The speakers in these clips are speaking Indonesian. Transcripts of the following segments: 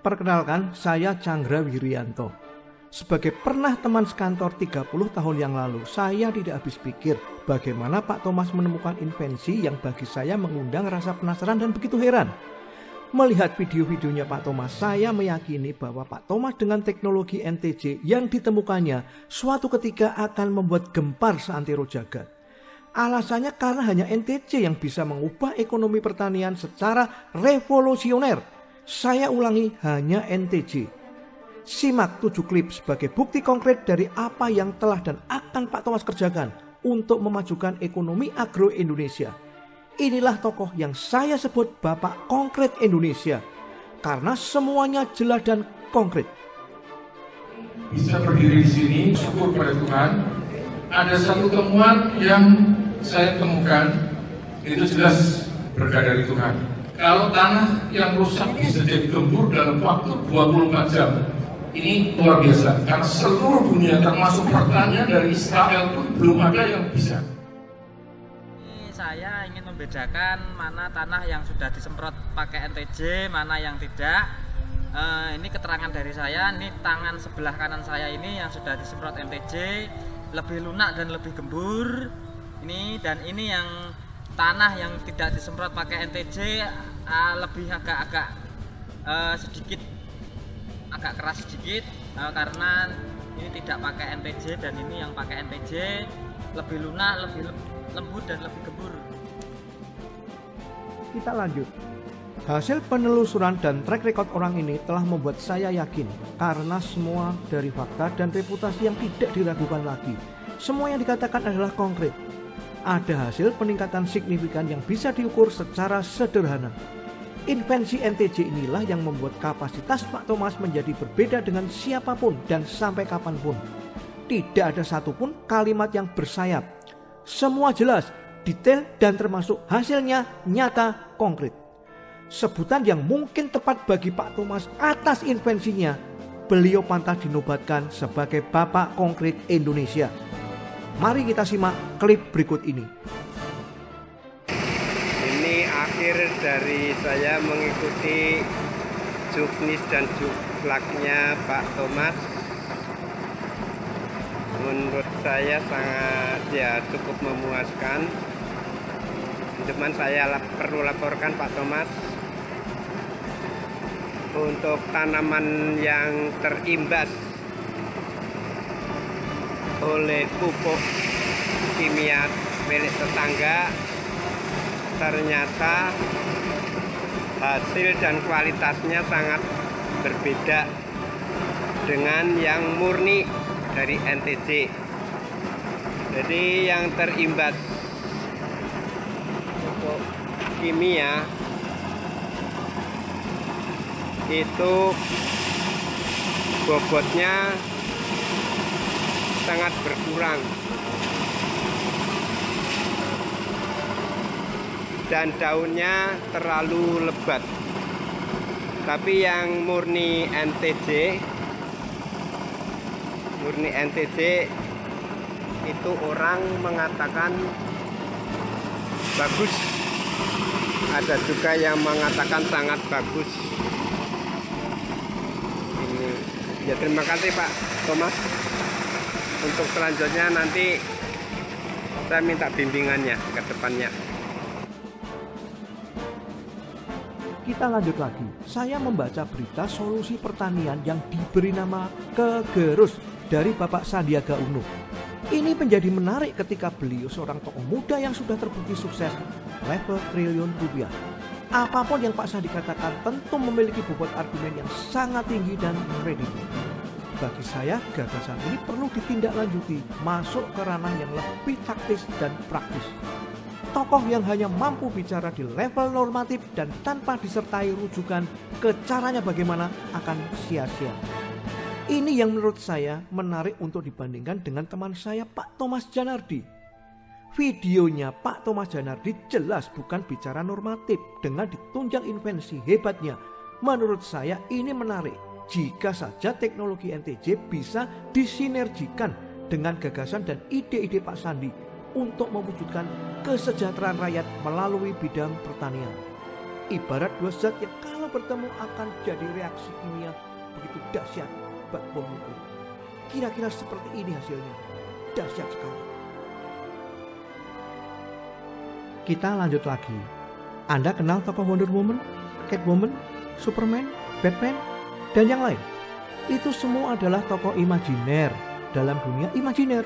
Perkenalkan, saya Chandra Wirianto. Sebagai pernah teman sekantor 30 tahun yang lalu, saya tidak habis pikir bagaimana Pak Thomas menemukan invensi yang bagi saya mengundang rasa penasaran dan begitu heran. Melihat video-videonya Pak Thomas, saya meyakini bahwa Pak Thomas dengan teknologi NTJ yang ditemukannya suatu ketika akan membuat gempar seantero jagat. Alasannya karena hanya NTJ yang bisa mengubah ekonomi pertanian secara revolusioner. Saya ulangi, hanya NTJ. Simak 7 klip sebagai bukti konkret dari apa yang telah dan akan Pak Thomas kerjakan untuk memajukan ekonomi agro Indonesia. Inilah tokoh yang saya sebut Bapak Konkret Indonesia, karena semuanya jelas dan konkret. Bisa berdiri di sini, syukur pada Tuhan. Ada satu temuan yang saya temukan, itu jelas berkah dari Tuhan. Kalau tanah yang rusak bisa jadi gembur dalam waktu 24 jam, ini luar biasa. Karena seluruh dunia termasuk pertanian dari Israel pun belum ada yang bisa. Saya ingin membedakan mana tanah yang sudah disemprot pakai NTJ, mana yang tidak. Ini keterangan dari saya, ini tangan sebelah kanan saya ini yang sudah disemprot NTJ, lebih lunak dan lebih gembur. Ini dan ini yang tanah yang tidak disemprot pakai NTJ, lebih agak sedikit agak keras sedikit, karena ini tidak pakai NTJ dan ini yang pakai NTJ lebih lunak, lebih lembut dan lebih gembur. Kita lanjut. Hasil penelusuran dan track record orang ini telah membuat saya yakin karena semua dari fakta dan reputasi yang tidak diragukan lagi. Semua yang dikatakan adalah konkret. Ada hasil peningkatan signifikan yang bisa diukur secara sederhana. Invensi NTJ inilah yang membuat kapasitas Pak Thomas menjadi berbeda dengan siapapun dan sampai kapanpun. Tidak ada satupun kalimat yang bersayap. Semua jelas, detail dan termasuk hasilnya nyata konkret. Sebutan yang mungkin tepat bagi Pak Thomas atas invensinya, beliau pantas dinobatkan sebagai Bapak Konkret Indonesia. Mari kita simak klip berikut ini. Ini akhir dari saya mengikuti juknis dan juklaknya Pak Thomas. Menurut saya sangat cukup memuaskan. Cuman saya perlu laporkan Pak Thomas untuk tanaman yang terimbas oleh pupuk kimia milik tetangga, ternyata hasil dan kualitasnya sangat berbeda dengan yang murni dari NTJ. Jadi yang terimbas pupuk kimia itu bobotnya sangat berkurang dan daunnya terlalu lebat. Tapi yang murni NTJ itu orang mengatakan bagus, ada juga yang mengatakan sangat bagus. Ini ya, terima kasih Pak Thomas. Untuk selanjutnya nanti saya minta bimbingannya ke depannya. Kita lanjut lagi. Saya membaca berita solusi pertanian yang diberi nama Kegerus dari Bapak Sandiaga Uno. Ini menjadi menarik ketika beliau seorang tokoh muda yang sudah terbukti sukses level triliun rupiah. Apapun yang Pak Sandi katakan tentu memiliki bobot argumen yang sangat tinggi dan kredibel. Bagi saya, gagasan ini perlu ditindaklanjuti, masuk ke ranah yang lebih taktis dan praktis. Tokoh yang hanya mampu bicara di level normatif dan tanpa disertai rujukan ke caranya bagaimana akan sia-sia. Ini yang menurut saya menarik untuk dibandingkan dengan teman saya Pak Thomas Janardi. Videonya Pak Thomas Janardi jelas bukan bicara normatif dengan ditunjang invensi hebatnya. Menurut saya ini menarik. Jika saja teknologi NTJ bisa disinergikan dengan gagasan dan ide-ide Pak Sandi untuk mewujudkan kesejahteraan rakyat melalui bidang pertanian. Ibarat dua zat yang kalau kalau bertemu akan jadi reaksi kimia begitu dahsyat bak bom nuklir. Kira-kira seperti ini hasilnya. Dahsyat sekali. Kita lanjut lagi. Anda kenal tokoh Wonder Woman, Catwoman, Superman, Batman, dan yang lain? Itu semua adalah tokoh imajiner dalam dunia imajiner.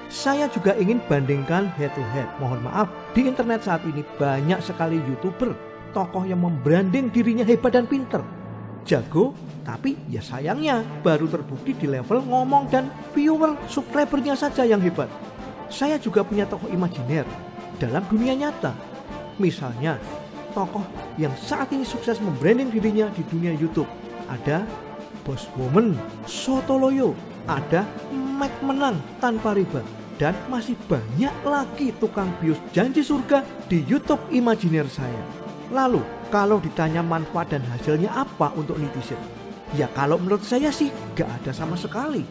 Saya juga ingin bandingkan head to head. Mohon maaf, di internet saat ini banyak sekali YouTuber, tokoh yang membranding dirinya hebat dan pinter, jago, tapi ya sayangnya baru terbukti di level ngomong dan viewer subscribernya saja yang hebat. Saya juga punya tokoh imajiner dalam dunia nyata. Misalnya, tokoh yang saat ini sukses membranding dirinya di dunia YouTube. Ada Boss Woman, Sotoloyo, ada Mac Menang tanpa riba, dan masih banyak lagi tukang bius janji surga di YouTube imajiner saya. Lalu, kalau ditanya manfaat dan hasilnya apa untuk netizen? Ya kalau menurut saya sih gak ada sama sekali.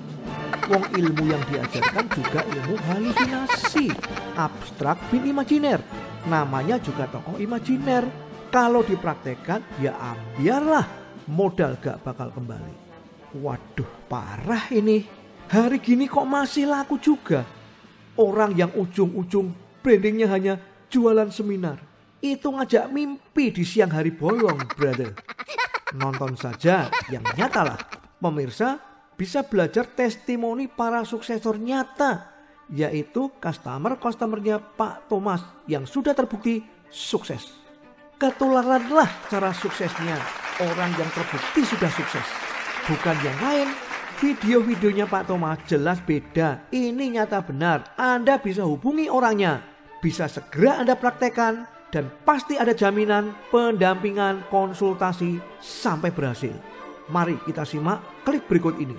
Wong ilmu yang diajarkan juga ilmu halusinasi, abstrak bin imajiner. Namanya juga tokoh imajiner. Kalau dipraktekkan ya ambiarlah, modal gak bakal kembali. Waduh, parah ini. Hari gini kok masih laku juga. Orang yang ujung-ujung brandingnya hanya jualan seminar, itu ngajak mimpi di siang hari bolong, brother. Nonton saja yang nyata lah. Pemirsa bisa belajar testimoni para suksesor nyata, yaitu customer-customernya Pak Thomas yang sudah terbukti sukses. Ketularanlah cara suksesnya orang yang terbukti sudah sukses, bukan yang lain. Video-videonya Pak Thomas jelas beda. Ini nyata benar. Anda bisa hubungi orangnya, bisa segera Anda praktekkan, dan pasti ada jaminan pendampingan konsultasi sampai berhasil. Mari kita simak klip berikut ini.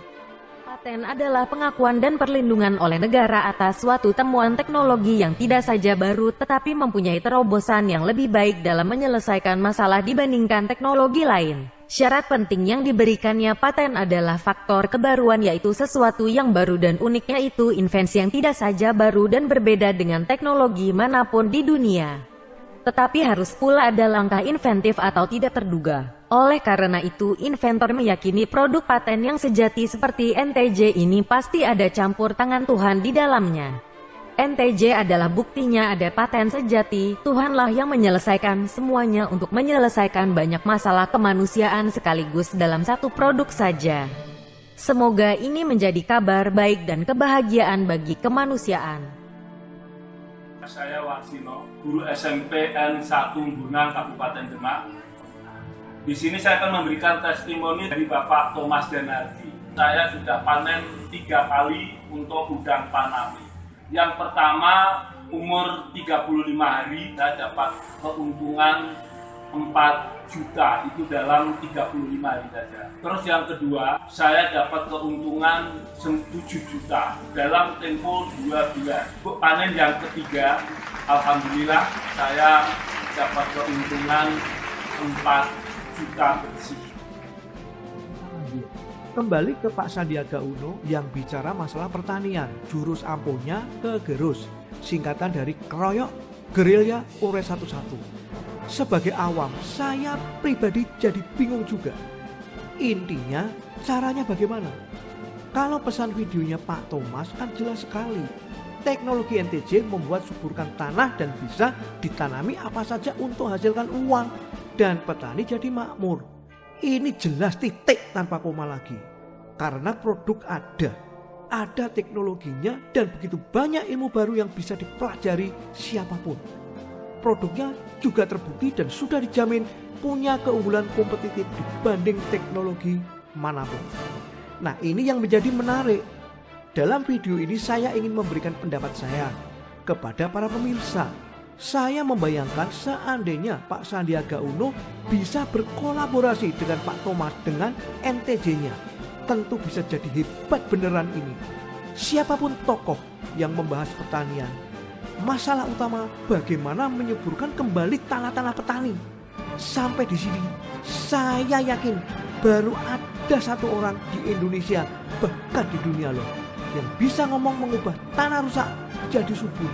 Paten adalah pengakuan dan perlindungan oleh negara atas suatu temuan teknologi yang tidak saja baru tetapi mempunyai terobosan yang lebih baik dalam menyelesaikan masalah dibandingkan teknologi lain. Syarat penting yang diberikannya paten adalah faktor kebaruan, yaitu sesuatu yang baru dan uniknya itu invensi yang tidak saja baru dan berbeda dengan teknologi manapun di dunia. Tetapi harus pula ada langkah inventif atau tidak terduga. Oleh karena itu, inventor meyakini produk paten yang sejati seperti NTJ ini pasti ada campur tangan Tuhan di dalamnya. NTJ adalah buktinya ada paten sejati. Tuhanlah yang menyelesaikan semuanya untuk menyelesaikan banyak masalah kemanusiaan sekaligus dalam satu produk saja. Semoga ini menjadi kabar baik dan kebahagiaan bagi kemanusiaan. Saya Warsino, guru SMP N1 Bunang, Kabupaten Demak. Di sini saya akan memberikan testimoni dari Bapak Thomas Denardi. Saya sudah panen 3 kali untuk udang Paname. Yang pertama, umur 35 hari, saya dapat keuntungan 4 juta, itu dalam 35 hari saja. Terus yang kedua, saya dapat keuntungan 7 juta dalam tempo 2 bulan. Panen yang ketiga, alhamdulillah saya dapat keuntungan 4 juta bersih. Kembali ke Pak Sandiaga Uno yang bicara masalah pertanian, jurus ampuhnya kegerus, singkatan dari keroyok, gerilya, ure 11. Sebagai awam, saya pribadi jadi bingung juga. Intinya, caranya bagaimana? Kalau pesan videonya Pak Thomas kan jelas sekali. Teknologi NTJ membuat suburkan tanah dan bisa ditanami apa saja untuk hasilkan uang. Dan petani jadi makmur. Ini jelas titik tanpa koma lagi. Karena produk ada teknologinya, dan begitu banyak ilmu baru yang bisa dipelajari siapapun. Produknya juga terbukti dan sudah dijamin punya keunggulan kompetitif dibanding teknologi manapun. Nah, ini yang menjadi menarik. Dalam video ini saya ingin memberikan pendapat saya kepada para pemirsa. Saya membayangkan seandainya Pak Sandiaga Uno bisa berkolaborasi dengan Pak Thomas dengan NTJ-nya, tentu bisa jadi hebat beneran ini. Siapapun tokoh yang membahas pertanian, masalah utama bagaimana menyuburkan kembali tanah-tanah petani. Sampai di sini saya yakin baru ada satu orang di Indonesia, bahkan di dunia loh, yang bisa ngomong mengubah tanah rusak jadi subur.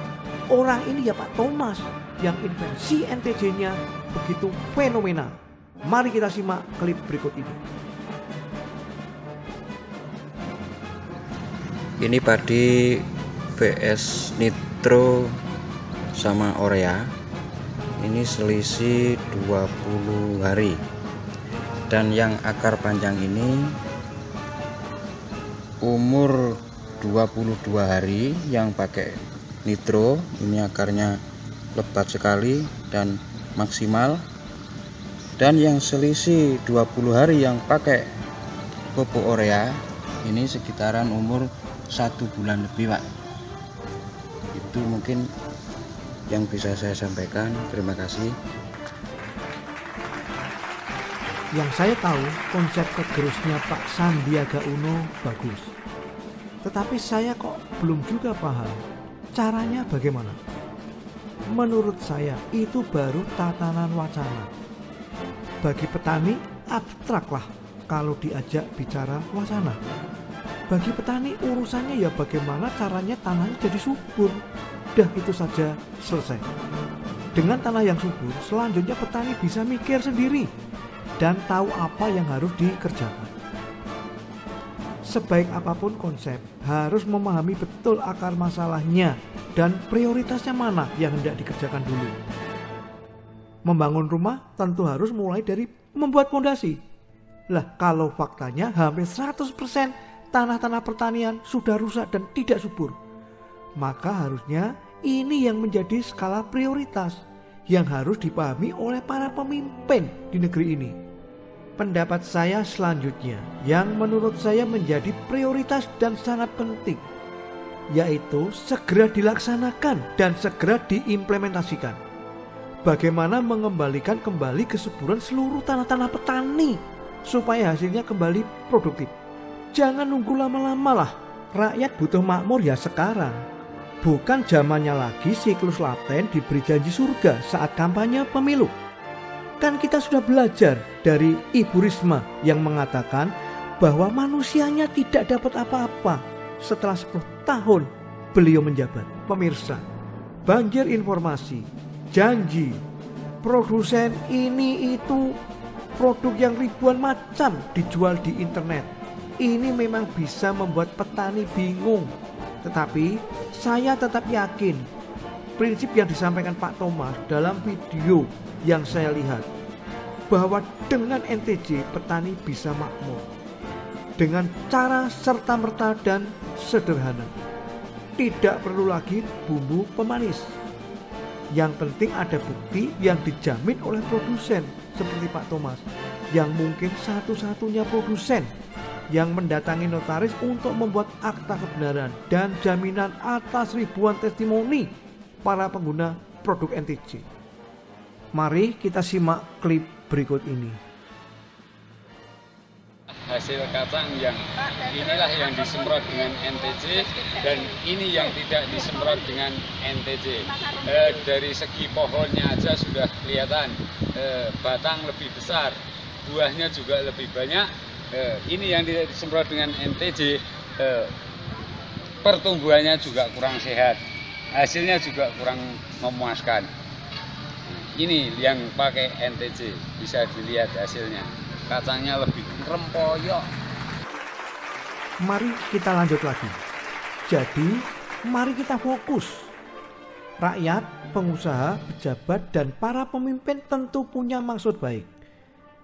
Orang ini ya Pak Thomas, yang invensi NTJ-nya begitu fenomenal. Mari kita simak klip berikut ini. Ini padi VS Nitro sama Orea. Ini selisih 20 hari. Dan yang akar panjang ini umur 22 hari yang pakai Nitro. Ini akarnya lebat sekali dan maksimal. Dan yang selisih 20 hari yang pakai pupuk Orea ini sekitaran umur 1 bulan lebih, Pak. Itu mungkin yang bisa saya sampaikan. Terima kasih. Yang saya tahu konsep kegerusnya Pak Sandiaga Uno bagus. Tetapi saya kok belum juga paham caranya bagaimana. Menurut saya itu baru tatanan wacana. Bagi petani abstrak lah kalau diajak bicara wacana. Bagi petani urusannya ya bagaimana caranya tanahnya jadi subur. Dah itu saja selesai. Dengan tanah yang subur, selanjutnya petani bisa mikir sendiri dan tahu apa yang harus dikerjakan. Sebaik apapun konsep, harus memahami betul akar masalahnya dan prioritasnya mana yang hendak dikerjakan dulu. Membangun rumah tentu harus mulai dari membuat fondasi. Lah kalau faktanya hampir 100% tanah-tanah pertanian sudah rusak dan tidak subur, maka harusnya ini yang menjadi skala prioritas yang harus dipahami oleh para pemimpin di negeri ini. Pendapat saya selanjutnya yang menurut saya menjadi prioritas dan sangat penting, yaitu segera dilaksanakan dan segera diimplementasikan. Bagaimana mengembalikan kembali kesuburan seluruh tanah-tanah petani supaya hasilnya kembali produktif. Jangan nunggu lama-lama lah. Rakyat butuh makmur ya sekarang. Bukan zamannya lagi siklus laten diberi janji surga saat kampanye pemilu. Kan kita sudah belajar dari Ibu Risma yang mengatakan bahwa manusianya tidak dapat apa-apa setelah 10 tahun beliau menjabat. Pemirsa, banjir informasi, janji, produsen ini itu, produk yang ribuan macam dijual di internet. Ini memang bisa membuat petani bingung. Tetapi saya tetap yakin prinsip yang disampaikan Pak Thomas dalam video yang saya lihat, bahwa dengan NTJ petani bisa makmur dengan cara serta-merta dan sederhana. Tidak perlu lagi bumbu pemanis. Yang penting ada bukti yang dijamin oleh produsen seperti Pak Thomas, yang mungkin satu-satunya produsen yang mendatangi notaris untuk membuat akta kebenaran dan jaminan atas ribuan testimoni para pengguna produk NTJ. Mari kita simak klip berikut ini. Hasil kacang yang inilah yang disemprot dengan NTJ dan ini yang tidak disemprot dengan NTJ. Dari segi pohonnya aja sudah kelihatan, batang lebih besar, buahnya juga lebih banyak. Ini yang tidak disemprot dengan NTJ, pertumbuhannya juga kurang sehat, hasilnya juga kurang memuaskan. Ini yang pakai NTJ, bisa dilihat hasilnya, kacangnya lebih rempoyok. Mari kita lanjut lagi. Jadi, mari kita fokus. Rakyat, pengusaha, pejabat, dan para pemimpin tentu punya maksud baik.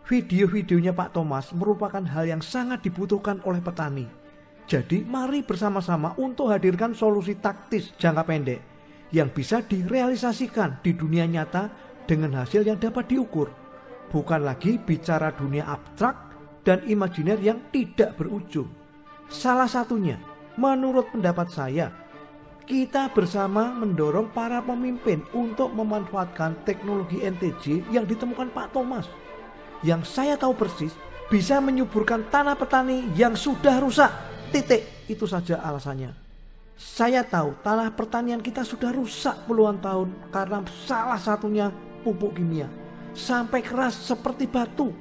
Video-videonya Pak Thomas merupakan hal yang sangat dibutuhkan oleh petani. Jadi mari bersama-sama untuk hadirkan solusi taktis jangka pendek yang bisa direalisasikan di dunia nyata dengan hasil yang dapat diukur. Bukan lagi bicara dunia abstrak dan imajiner yang tidak berujung. Salah satunya, menurut pendapat saya, kita bersama mendorong para pemimpin untuk memanfaatkan teknologi NTJ yang ditemukan Pak Thomas, yang saya tahu persis bisa menyuburkan tanah petani yang sudah rusak. Titik, itu saja alasannya. Saya tahu tanah pertanian kita sudah rusak puluhan tahun karena salah satunya pupuk kimia. Sampai keras seperti batu.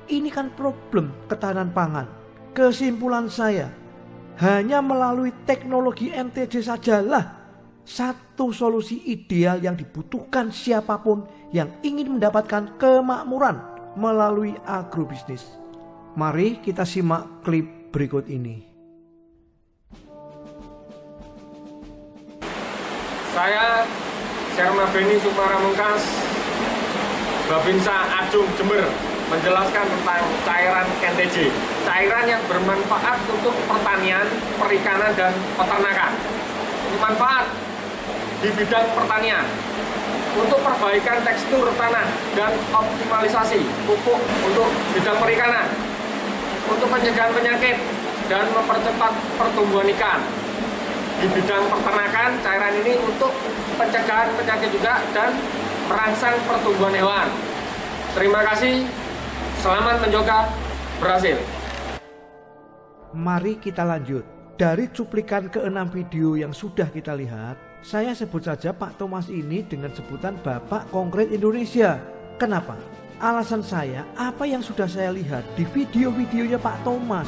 Ini kan problem ketahanan pangan. Kesimpulan saya, hanya melalui teknologi NTJ sajalah satu solusi ideal yang dibutuhkan siapapun yang ingin mendapatkan kemakmuran melalui agrobisnis. Mari kita simak klip berikut ini. Saya Sherma Beni Sukmara Mungkas, Babinsa Ajung Jember, menjelaskan tentang cairan NTJ. Cairan yang bermanfaat untuk pertanian, perikanan, dan peternakan. Bermanfaat di bidang pertanian untuk perbaikan tekstur tanah dan optimalisasi pupuk untuk bidang perikanan, untuk pencegahan penyakit dan mempercepat pertumbuhan ikan. Di bidang peternakan, cairan ini untuk pencegahan penyakit juga dan merangsang pertumbuhan hewan. Terima kasih, selamat menjaga berhasil. Mari kita lanjut. Dari cuplikan ke-6 video yang sudah kita lihat, saya sebut saja Pak Thomas ini dengan sebutan Bapak Konkret Indonesia. Kenapa? Alasan saya, apa yang sudah saya lihat di video-videonya Pak Thomas,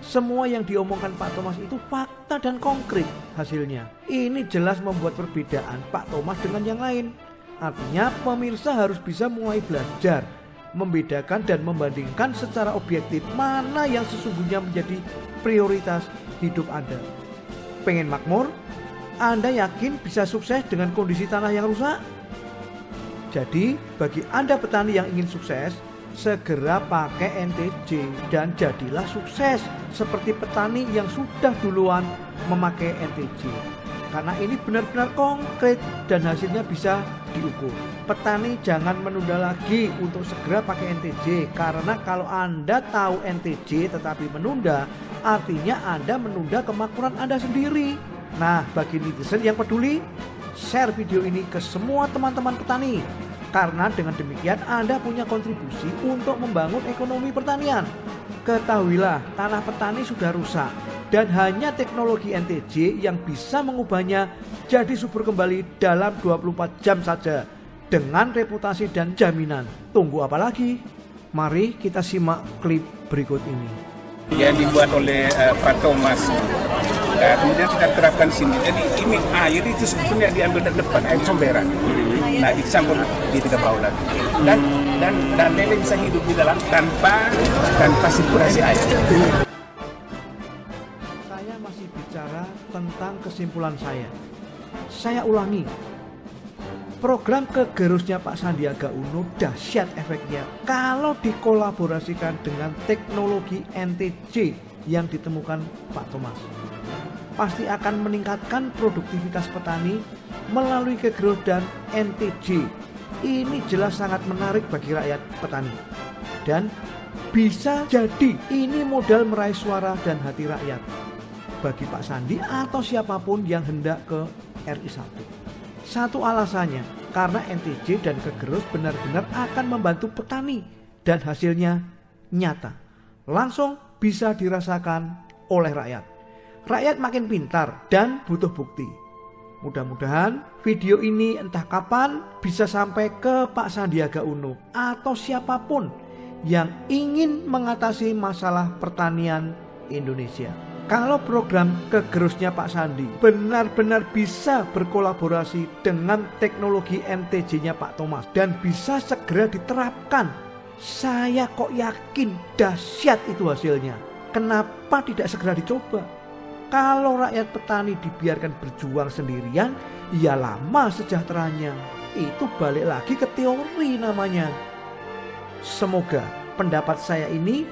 semua yang diomongkan Pak Thomas itu fakta dan konkret hasilnya. Ini jelas membuat perbedaan Pak Thomas dengan yang lain. Artinya pemirsa harus bisa mulai belajar membedakan dan membandingkan secara objektif mana yang sesungguhnya menjadi prioritas hidup Anda. Pengen makmur? Anda yakin bisa sukses dengan kondisi tanah yang rusak? Jadi bagi Anda petani yang ingin sukses, segera pakai NTJ dan jadilah sukses seperti petani yang sudah duluan memakai NTJ. Karena ini benar-benar konkret dan hasilnya bisa diukur. Petani jangan menunda lagi untuk segera pakai NTJ, karena kalau Anda tahu NTJ tetapi menunda, artinya Anda menunda kemakmuran Anda sendiri. Nah, bagi netizen yang peduli, share video ini ke semua teman-teman petani. Karena dengan demikian Anda punya kontribusi untuk membangun ekonomi pertanian. Ketahuilah, tanah petani sudah rusak dan hanya teknologi NTJ yang bisa mengubahnya jadi subur kembali dalam 24 jam saja dengan reputasi dan jaminan. Tunggu apa lagi? Mari kita simak klip berikut ini. Yang dibuat oleh Pak Thomas, kemudian kita terapkan sini. Jadi ini air itu sebetulnya diambil dari depan, air comberan. Nah, dicampur di tiga bau lagi. Dan lele bisa hidup di dalam tanpa sirkulasi air. Saya masih bicara tentang kesimpulan saya. Saya ulangi. Program kegerusnya Pak Sandiaga Uno dahsyat efeknya kalau dikolaborasikan dengan teknologi NTJ yang ditemukan Pak Thomas. Pasti akan meningkatkan produktivitas petani melalui kegerus dan NTJ. Ini jelas sangat menarik bagi rakyat petani. Dan bisa jadi ini modal meraih suara dan hati rakyat bagi Pak Sandi atau siapapun yang hendak ke RI 1. Satu alasannya, karena NTJ dan kegerus benar-benar akan membantu petani dan hasilnya nyata. Langsung bisa dirasakan oleh rakyat. Rakyat makin pintar dan butuh bukti. Mudah-mudahan video ini entah kapan bisa sampai ke Pak Sandiaga Uno atau siapapun yang ingin mengatasi masalah pertanian Indonesia. Kalau program kegerusnya Pak Sandi benar-benar bisa berkolaborasi dengan teknologi NTJ-nya Pak Thomas dan bisa segera diterapkan, saya kok yakin dahsyat itu hasilnya. Kenapa tidak segera dicoba? Kalau rakyat petani dibiarkan berjuang sendirian, ya lama sejahteranya. Itu balik lagi ke teori namanya. Semoga pendapat saya ini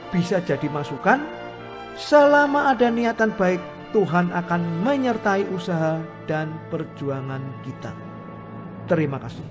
bisa jadi masukan. Selama ada niatan baik, Tuhan akan menyertai usaha dan perjuangan kita. Terima kasih.